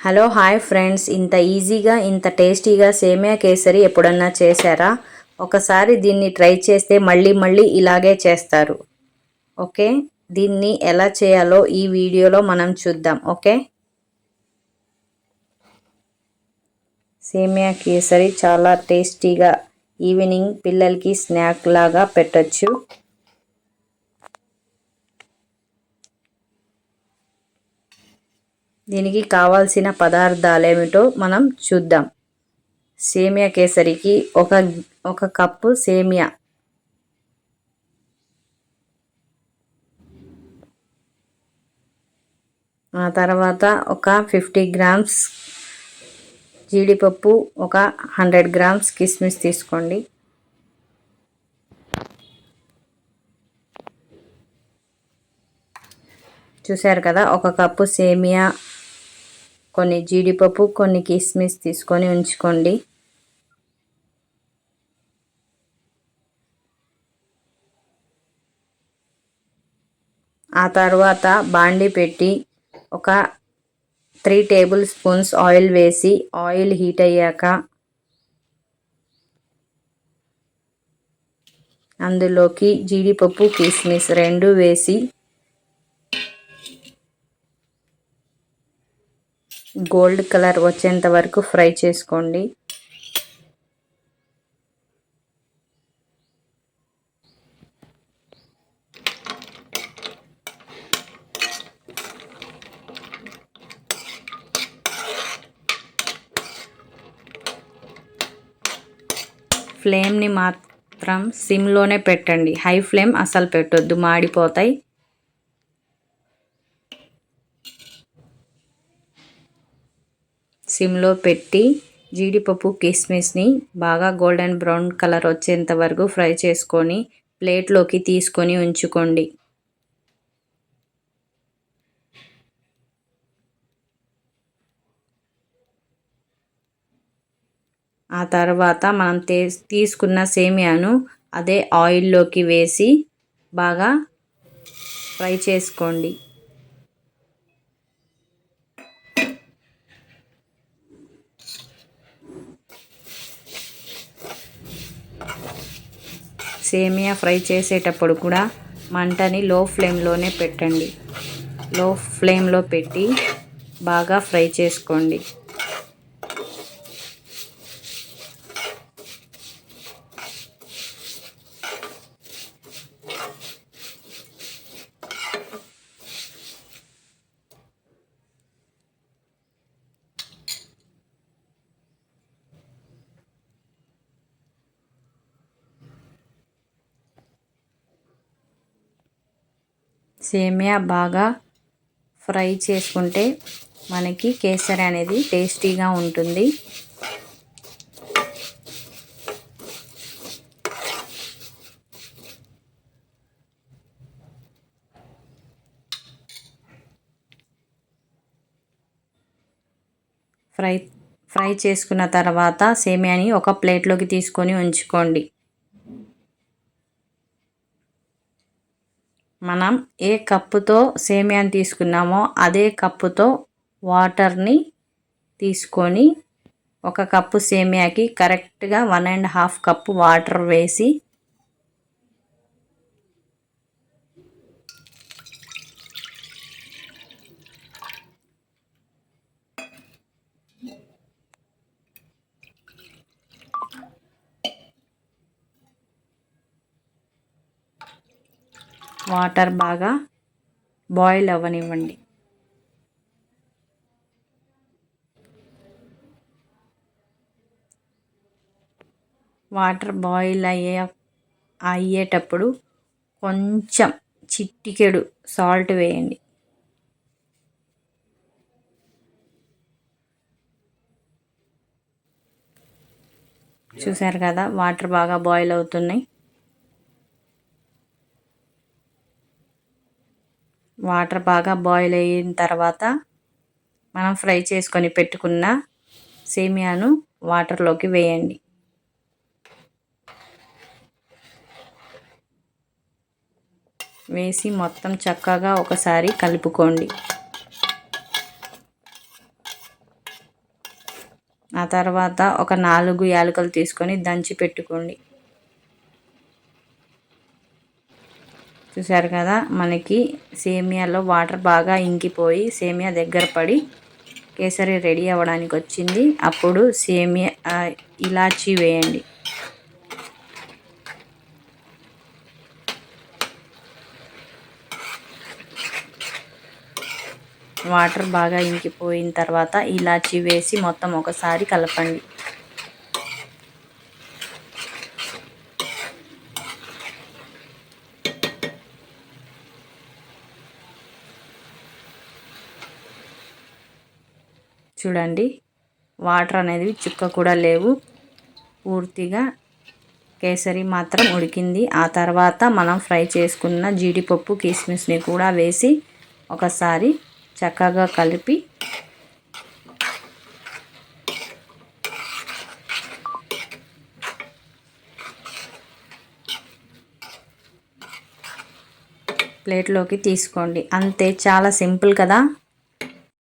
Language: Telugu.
హలో హాయ్ ఫ్రెండ్స్, ఇంత ఈజీగా ఇంత టేస్టీగా సేమియా కేసరి ఎప్పుడన్నా చేశారా? ఒకసారి దీన్ని ట్రై చేస్తే మళ్ళీ మళ్ళీ ఇలాగే చేస్తారు. ఓకే, దీన్ని ఎలా చేయాలో ఈ వీడియోలో మనం చూద్దాం. ఓకే, సేమియా కేసరి చాలా టేస్టీగా ఈవినింగ్ పిల్లలకి స్నాక్ లాగా పెట్టచ్చు. దీనికి కావాల్సిన పదార్థాలు ఏమిటో మనం చూద్దాం. సేమియా కేసరికి ఒక కప్పు సేమియా, ఆ తర్వాత ఒక 50 గ్రామ్స్ జీడిపప్పు, ఒక 100 గ్రామ్స్ కిస్మిస్ తీసుకోండి. చూశారు కదా, ఒక కప్పు సేమియా, కొన్ని జీడిపప్పు, కొన్ని కిస్మిస్ తీసుకొని ఉంచుకోండి. ఆ తర్వాత బాండి పెట్టి ఒక 3 టేబుల్ స్పూన్స్ ఆయిల్ వేసి, ఆయిల్ హీట్ అయ్యాక అందులోకి జీడిపప్పు, కిస్మిస్ రెండు వేసి గోల్డ్ కలర్ వచ్చేంత వరకు ఫ్రై చేసుకోండి. ఫ్లేమ్ని మాత్రం సిమ్లోనే పెట్టండి, హై ఫ్లేమ్ అసలు పెట్టొద్దు, మాడిపోతాయి. సిమ్లో పెట్టి జీడిపప్పు, కిస్మిస్ని బాగా గోల్డెన్ బ్రౌన్ కలర్ వచ్చేంత వరకు ఫ్రై చేసుకొని ప్లేట్లోకి తీసుకొని ఉంచుకోండి. ఆ తర్వాత మనం తీసుకున్న సేమియాను అదే ఆయిల్లోకి వేసి బాగా ఫ్రై చేసుకోండి. సేమియా ఫ్రై చేసేటప్పుడు కూడా మంటని లో ఫ్లేమ్లోనే పెట్టండి. లో ఫ్లేమ్లో పెట్టి బాగా ఫ్రై చేసుకోండి. సేమియా బాగా ఫ్రై చేసుకుంటే మనకి కేసరి అనేది టేస్టీగా ఉంటుంది. ఫ్రై చేసుకున్న తర్వాత సేమియాని ఒక ప్లేట్లోకి తీసుకొని ఉంచుకోండి. మనం ఏ కప్పుతో సేమియాని తీసుకున్నామో అదే కప్పుతో వాటర్ని తీసుకొని, ఒక కప్పు సేమియాకి కరెక్ట్గా 1.5 కప్పు వాటర్ వేసి వాటర్ బాగా బాయిల్ అవ్వనివ్వండి. వాటర్ బాయిల్ అయ్యేటప్పుడు కొంచెం చిటికెడు సాల్ట్ వేయండి. చూసారు కదా, వాటర్ బాగా బాయిల్ అవుతున్నాయి. వాటర్ బాగా బాయిల్ అయిన తర్వాత మనం ఫ్రై చేసుకొని పెట్టుకున్న సేమియాను వాటర్లోకి వేయండి. వేసి మొత్తం చక్కగా ఒకసారి కలుపుకోండి. ఆ తర్వాత ఒక 4 యాలకులు తీసుకొని దంచి పెట్టుకోండి. చూసారు కదా, మనకి సేమియాలో వాటర్ బాగా ఇంకిపోయి సేమియా దగ్గర పడి కేసరి రెడీ అవ్వడానికి వచ్చింది. అప్పుడు సేమియా ఇలాచీ వేయండి. వాటర్ బాగా ఇంకిపోయిన తర్వాత ఇలాచీ వేసి మొత్తం ఒకసారి కలపండి. చూడండి, వాటర్ అనేది చుక్క కూడా లేవు, పూర్తిగా కేసరి మాత్రం ఉడికింది. ఆ తర్వాత మనం ఫ్రై చేసుకున్న జీడిపప్పు కిస్మిస్ని కూడా వేసి ఒకసారి చక్కగా కలిపి ప్లేట్లోకి తీసుకోండి. అంతే, చాలా సింపుల్ కదా.